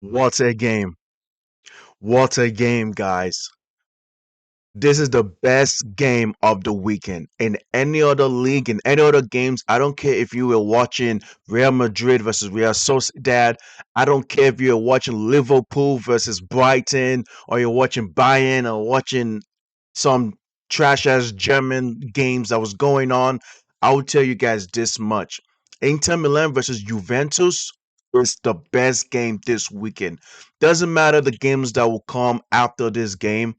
What a game. What a game, guys. This is the best game of the weekend. In any other league, in any other games, I don't care if you were watching Real Madrid versus Real Sociedad. I don't care if you're watching Liverpool versus Brighton, or you're watching Bayern, or watching some trash ass German games that was going on. I will tell you guys this much. Inter Milan versus Juventus is the best game this weekend. Doesn't matter the games that will come after this game.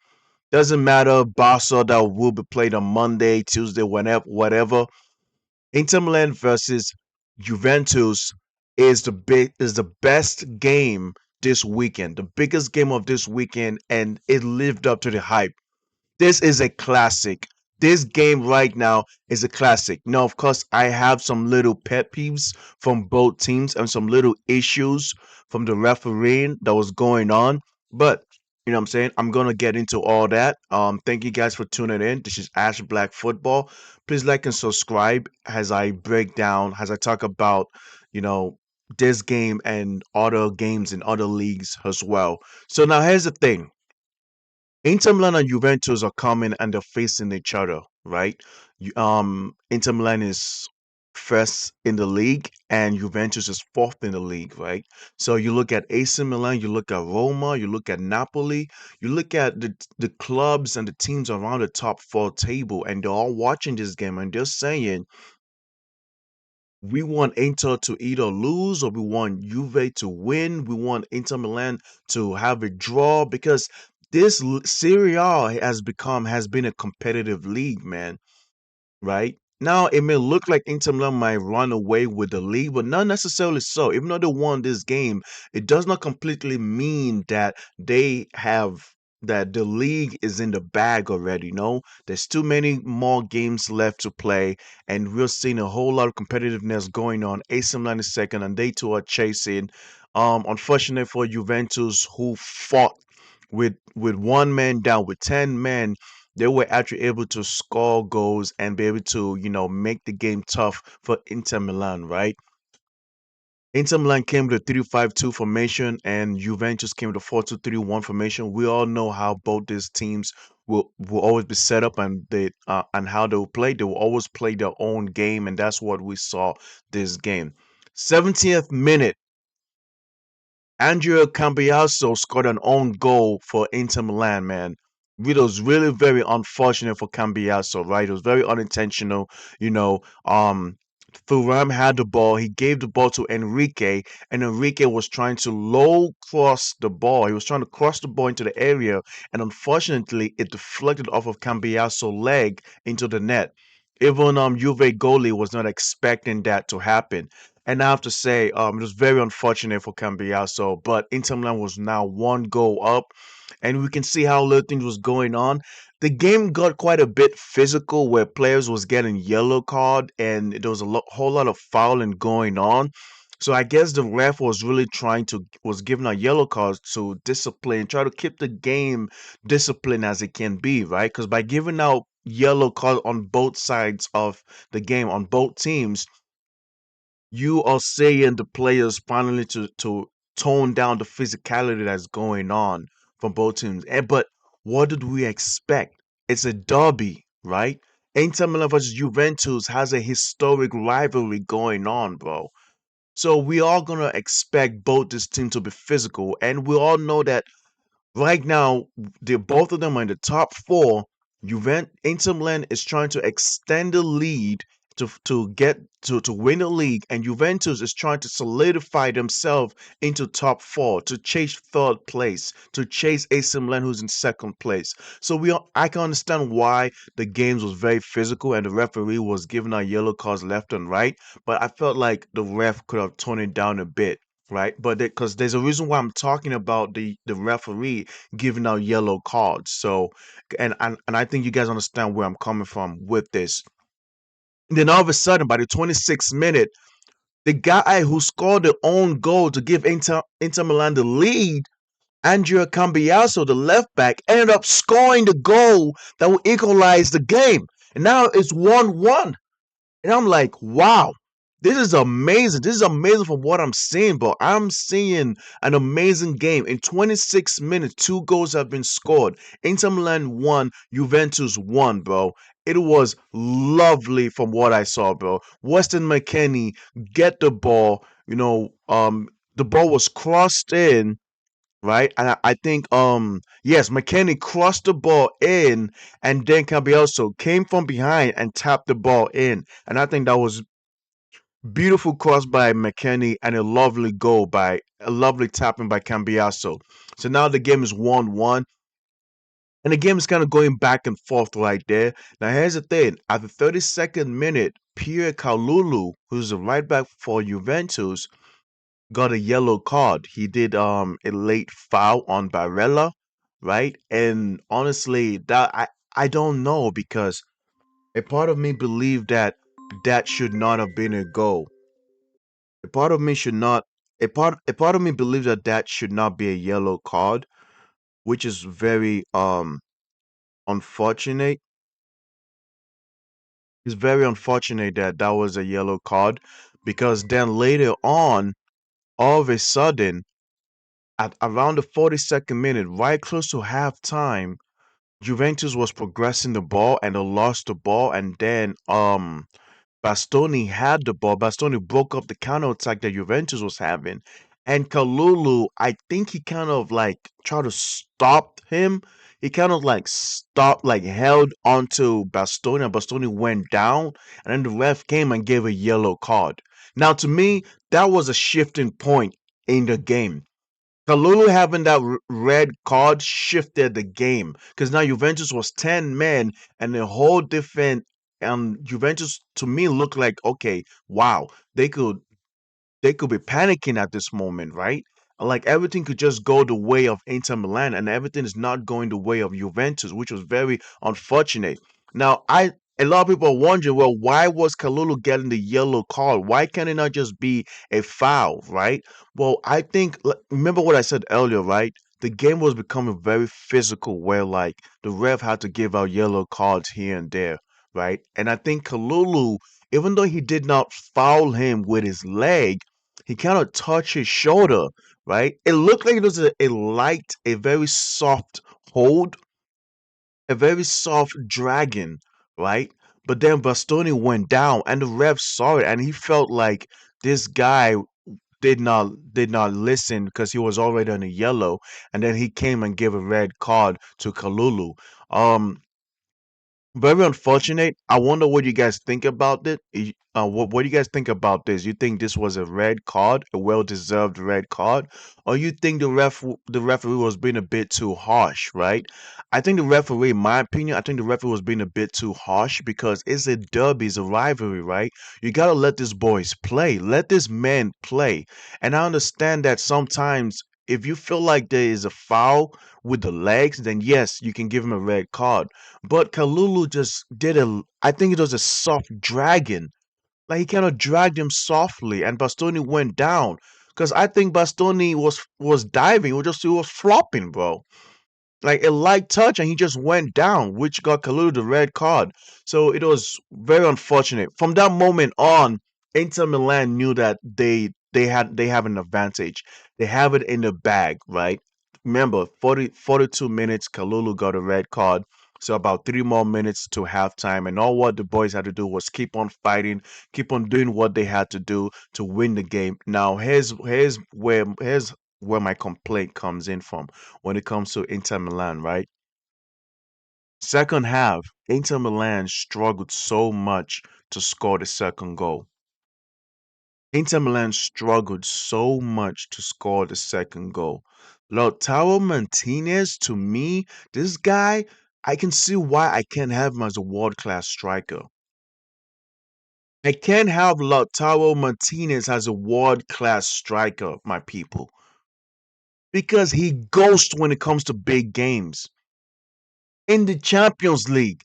Doesn't matter Barca that will be played on Monday, Tuesday, whenever, whatever. Inter Milan versus Juventus is the best game this weekend, the biggest game of this weekend, and it lived up to the hype. This is a classic. This game right now is a classic. Now, of course, I have some little pet peeves from both teams and some little issues from the refereeing that was going on. But you know what I'm saying? I'm gonna get into all that. Thank you guys for tuning in. This is Ash Black Football. Please like and subscribe as I break down, as I talk about, you know, this game and other games in other leagues as well. So now here's the thing. Inter Milan and Juventus are coming and they're facing each other, right? Inter Milan is first in the league and Juventus is fourth in the league, right? So you look at AC Milan, you look at Roma, you look at Napoli, you look at the clubs and the teams around the top four table, and they're all watching this game and they're saying we want Inter to either lose or we want Juve to win. We want Inter Milan to have a draw because Serie A has been a competitive league, man, right? Now it may look like Inter Milan might run away with the league, but not necessarily so. Even though they won this game, it does not completely mean that they have that the league is in the bag already. No, there's too many more games left to play, and we're seeing a whole lot of competitiveness going on. AC Milan is second, and they too are chasing. Unfortunate for Juventus, who fought with one man down, with 10 men, they were actually able to score goals and be able to, make the game tough for Inter Milan, right? Inter Milan came with a 3-5-2 formation and Juventus came with a 4-2-3-1 formation. We all know how both these teams will always be set up and how they will play. They will always play their own game, and that's what we saw this game. 70th minute, Andrea Cambiaso scored an own goal for Inter Milan, man. It was really very unfortunate for Cambiaso, right? It was very unintentional. You know, Thuram had the ball. He gave the ball to Enrique, and Enrique was trying to low cross the ball. He was trying to cross the ball into the area, and unfortunately, it deflected off of Cambiaso's leg into the net. Even Juve goalie was not expecting that to happen. And I have to say, it was very unfortunate for Cambiaso, but Inter Milan was now one goal up, and we can see how little things was going on. The game got quite a bit physical, where players was getting yellow card, and there was whole lot of fouling going on. So I guess the ref was really was giving a yellow cards to discipline, try to keep the game disciplined as it can be, right? Because by giving out yellow card on both sides of the game, on both teams, you are saying the players finally to tone down the physicality that's going on from both teams. But what did we expect? It's a derby, right? Inter Milan versus Juventus has a historic rivalry going on, bro. So we are gonna expect both this team to be physical, and we all know that right now they both of them are in the top four. Inter Milan is trying to extend the lead to win the league, and Juventus is trying to solidify themselves into top four to chase third place, to chase AC Milan, who's in second place. So I can understand why the games was very physical and the referee was giving out yellow cards left and right, but I felt like the ref could have toned it down a bit, right? But because there's a reason why I'm talking about the referee giving out yellow cards. So, and I think you guys understand where I'm coming from with this. And then all of a sudden, by the 26th minute, the guy who scored the own goal to give Inter Milan the lead, Andrea Cambiaso, the left back, ended up scoring the goal that will equalize the game. And now it's 1-1. And I'm like, wow. This is amazing. This is amazing from what I'm seeing, bro. I'm seeing an amazing game. In 26 minutes, two goals have been scored. Inter Milan won, Juventus won, bro. It was lovely from what I saw, bro. Weston McKennie get the ball. The ball was crossed in, right? And I think yes, McKennie crossed the ball in, and then Caballero came from behind and tapped the ball in. And I think that was beautiful cross by McKennie and a lovely tapping by Cambiaso. So now the game is 1-1. And the game is kind of going back and forth right there. Now here's the thing. At the 32nd minute, Pierre Kalulu, who's the right back for Juventus, got a yellow card. He did a late foul on Barella, right? And honestly, I don't know, because a part of me believed that that should not have been a goal. A part of me should not a part of me believes that that should not be a yellow card, which is very unfortunate. It's very unfortunate that that was a yellow card, because then later on, all of a sudden, at around the 42nd minute, right close to halftime, Juventus was progressing the ball and they lost the ball, and then Bastoni had the ball. Bastoni broke up the counter attack that Juventus was having. And Kalulu, I think he kind of like tried to stop him. He kind of like stopped, like held onto Bastoni, and Bastoni went down. And then the ref came and gave a yellow card. Now, to me, that was a shifting point in the game. Kalulu having that red card shifted the game, because now Juventus was 10 men and a whole different. Juventus to me looked like, okay, wow, they could be panicking at this moment, right? Like everything could just go the way of Inter Milan, and everything is not going the way of Juventus, which was very unfortunate. Now, a lot of people are wondering, well, why was Kalulu getting the yellow card? Why can't it not just be a foul, right? Well, I think remember what I said earlier, right? The game was becoming very physical, where like the ref had to give out yellow cards here and there, right? And I think Kalulu, even though he did not foul him with his leg, he kind of touched his shoulder, right? It looked like it was a light, a very soft hold, a very soft dragging, right? But then Bastoni went down, and the ref saw it, and he felt like this guy did not listen, because he was already on a yellow, and then he came and gave a red card to Kalulu. Um, Very unfortunate. I wonder what you guys think about it. What do you guys think about this? You think this was a red card, a well-deserved red card, or you think the referee was being a bit too harsh, right? I think the referee, in my opinion, I think the referee was being a bit too harsh, because it's a derby, it's a rivalry, right? You gotta let these boys play, let this man play, and I understand that sometimes if you feel like there is a foul with the legs, then yes, you can give him a red card. But Kalulu just did I think it was a soft dragging. Like he kind of dragged him softly, and Bastoni went down. Because I think Bastoni was diving, he was flopping, bro. Like a light touch, and he just went down, which got Kalulu the red card. So it was very unfortunate. From that moment on, Inter Milan knew that they have an advantage. They have it in the bag, right? Remember, 42 minutes, Kalulu got a red card. So about 3 more minutes to halftime, and all what the boys had to do was keep on fighting, keep on doing what they had to do to win the game. Now here's where my complaint comes in from when it comes to Inter Milan, right? Second half, Inter Milan struggled so much to score the second goal. Inter Milan struggled so much to score the second goal. Lautaro Martinez, to me, this guy, I can see why I can't have him as a world class striker. I can't have Lautaro Martinez as a world class striker, my people, because he ghosts when it comes to big games. In the Champions League,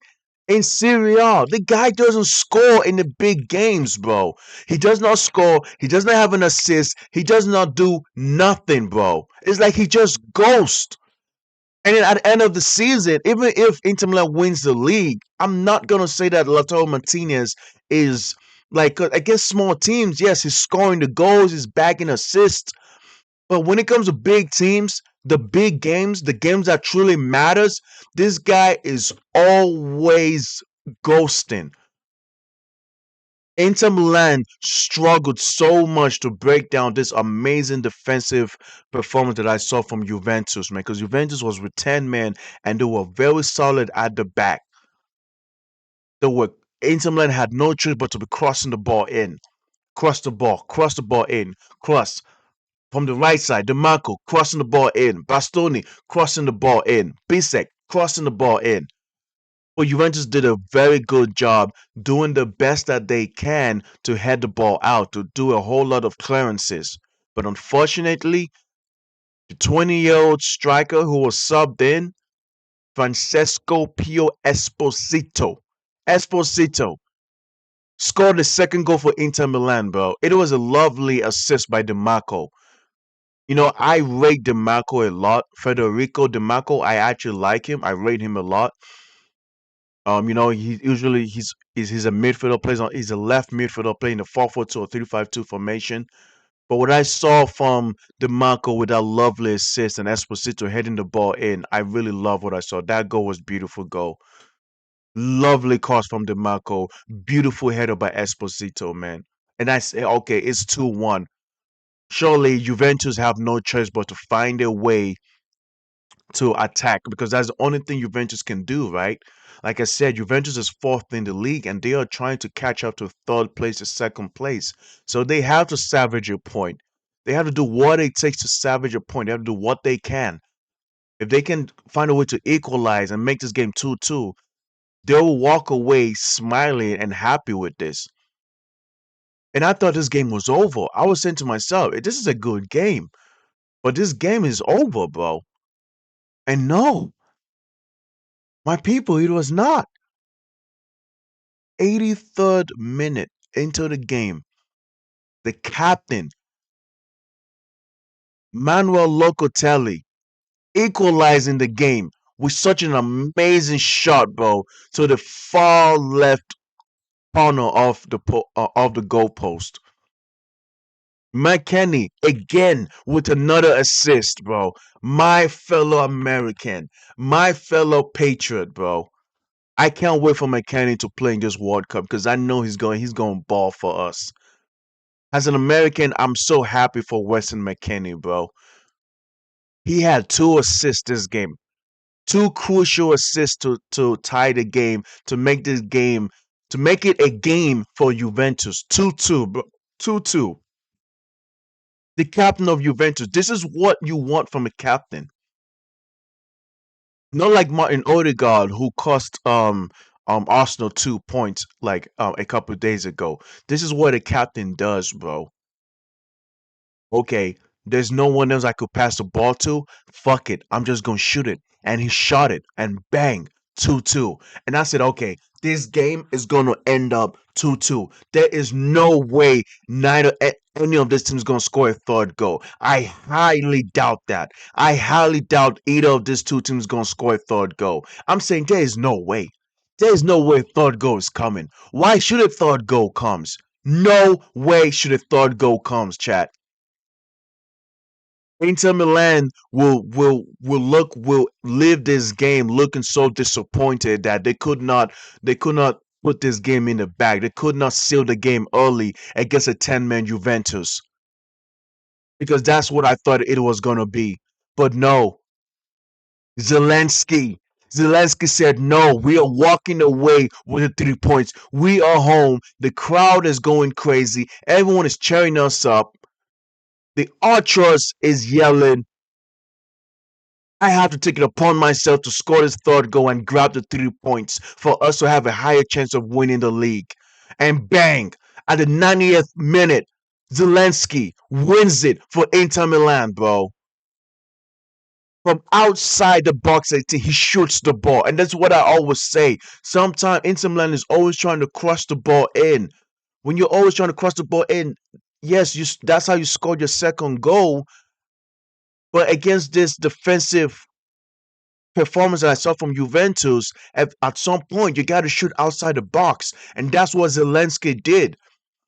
in Serie A. The guy doesn't score in the big games, bro. He does not score. He does not have an assist. He does not do nothing, bro. It's like he just ghosts. And then at the end of the season, even if Inter Milan wins the league, I'm not gonna say that Lautaro Martinez is Like against small teams, yes, he's scoring the goals, he's bagging assists. But when it comes to big teams, the big games, the games that truly matters, this guy is always ghosting. Inter Milan struggled so much to break down this amazing defensive performance that I saw from Juventus, man. Because Juventus was with 10 men and they were very solid at the back. They were Inter Milan had no choice but to be crossing the ball in, cross the ball in, cross from the right side. DeMarco crossing the ball in, Bastoni crossing the ball in, Bisek crossing the ball in. But Juventus did a very good job doing the best that they can to head the ball out, to do a whole lot of clearances. But unfortunately, the 20-year-old striker who was subbed in, Francesco Pio Esposito, scored the second goal for Inter Milan, bro. It was a lovely assist by DeMarco. You know, I rate DeMarco a lot. Federico DeMarco, I actually like him. I rate him a lot. You know, he usually he's a midfielder, plays on he's a left midfielder playing the 4-4-2 or 3-5-2 formation. But what I saw from DeMarco with that lovely assist and Esposito heading the ball in, I really love what I saw. That goal was beautiful goal. Lovely cross from DeMarco. Beautiful header by Esposito, man. And I say, okay, it's 2-1. Surely Juventus have no choice but to find a way to attack because that's the only thing Juventus can do, right? Like I said, Juventus is fourth in the league and they are trying to catch up to third place to second place. So they have to salvage a point. They have to do what it takes to salvage a point. They have to do what they can. If they can find a way to equalize and make this game 2-2, they will walk away smiling and happy with this. And I thought this game was over. I was saying to myself, this is a good game. But this game is over, bro. And no, my people, it was not. 83rd minute into the game, the captain, Manuel Locatelli, equalizing the game with such an amazing shot, bro, to the far left corner of the goalpost. McKennie again with another assist, bro. My fellow American, my fellow patriot, bro. I can't wait for McKennie to play in this World Cup because I know he's going to ball for us. As an American, I'm so happy for Weston McKennie, bro. He had two assists this game. Two crucial assists to tie the game, to make this game, to make it a game for Juventus. 2-2, bro. 2-2. The captain of Juventus. This is what you want from a captain. Not like Martin Odegaard, who cost Arsenal 2 points like a couple of days ago. This is what a captain does, bro. Okay, there's no one else I could pass the ball to. Fuck it, I'm just gonna shoot it. And he shot it, and bang, 2-2. And I said, okay, this game is gonna end up 2-2. There is no way any of this team is gonna score a third goal. I highly doubt that. I highly doubt either of these two teams gonna score a third goal. I'm saying there is no way. There is no way a third goal is coming. Why should a third goal comes? No way should a third goal comes, chat. Inter Milan will live this game looking so disappointed that they could not put this game in the bag. They could not seal the game early against a 10-man Juventus because that's what I thought it was gonna be. But no, Zelensky. Zelensky said, no, we are walking away with the 3 points. We are home. The crowd is going crazy. Everyone is cheering us up. The Ultras is yelling. I have to take it upon myself to score this third goal and grab the 3 points for us to have a higher chance of winning the league. And bang, at the 90th minute, Zelensky wins it for Inter Milan, bro. From outside the box 18, he shoots the ball. And that's what I always say. Sometimes Inter Milan is always trying to cross the ball in. When you're always trying to cross the ball in, yes, that's how you scored your second goal. But against this defensive performance that I saw from Juventus, at some point you got to shoot outside the box, and that's what Zelensky did.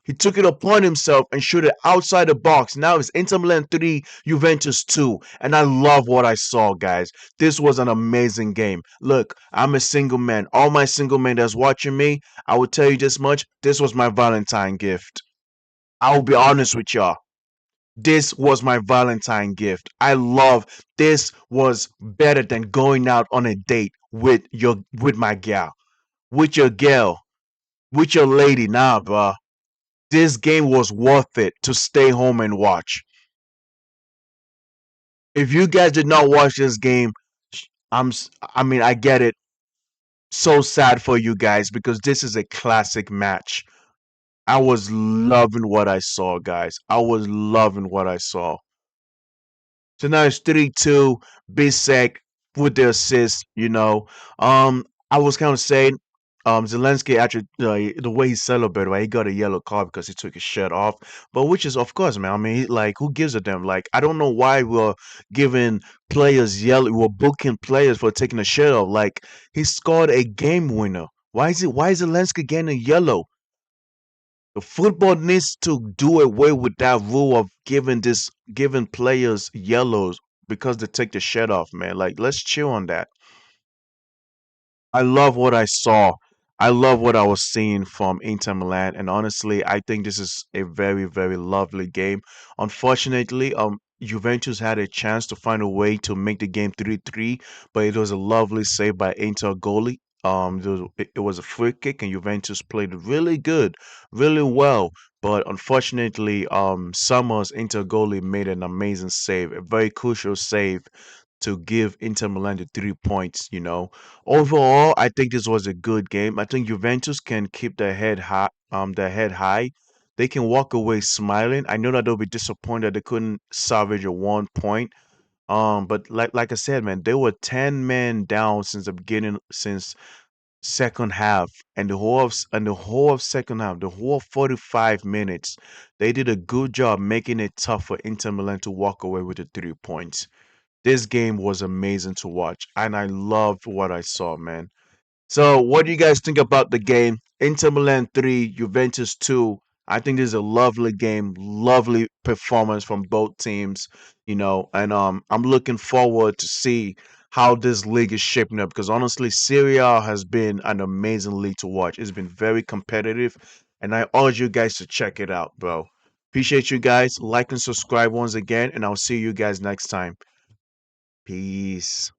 He took it upon himself and shoot it outside the box. Now it's Inter Milan 3, Juventus 2. And I love what I saw, guys. This was an amazing game. Look, I'm a single man. All my single men that's watching me, I will tell you this much. This was my Valentine gift. I will be honest with y'all. This was my Valentine gift. I love this was better than going out on a date with my gal, with your lady. Nah, bruh. This game was worth it to stay home and watch. If you guys did not watch this game, I mean, I get it. So sad for you guys because this is a classic match. I was loving what I saw, guys. I was loving what I saw. So now it's 3-2. Bisek with the assist, you know. I was kind of saying, Zelensky actually, the way he celebrated, right? He got a yellow card because he took his shirt off. But which is, of course, man. I mean, like, who gives a damn? Like, I don't know why we're giving players yellow, we're booking players for taking a shirt off. Like, he scored a game winner. Why is Zelensky getting a yellow? The football needs to do away with that rule of giving players yellows because they take the shirt off, man. Like, let's chill on that. I love what I saw. I love what I was seeing from Inter Milan, and honestly, I think this is a very, very lovely game. Unfortunately, Juventus had a chance to find a way to make the game 3-3, but it was a lovely save by Inter goalie. It was a free kick, and Juventus played really good, really well. But unfortunately, Summers Inter goalie made an amazing save, a very crucial save to give Inter Milan the 3 points. Overall, I think this was a good game. I think Juventus can keep their head high. They can walk away smiling. I know that they'll be disappointed they couldn't salvage a 1 point. But like I said, man, they were 10 men down since the beginning, since second half, and the whole of second half, the whole 45 minutes, they did a good job making it tough for Inter Milan to walk away with the 3 points. This game was amazing to watch, and I loved what I saw, man. So, what do you guys think about the game? Inter Milan 3, Juventus 2. I think this is a lovely game, lovely performance from both teams, and I'm looking forward to see how this league is shaping up because honestly, Serie A has been an amazing league to watch. It's been very competitive, and I urge you guys to check it out, bro. Appreciate you guys. Like and subscribe once again, and I'll see you guys next time. Peace.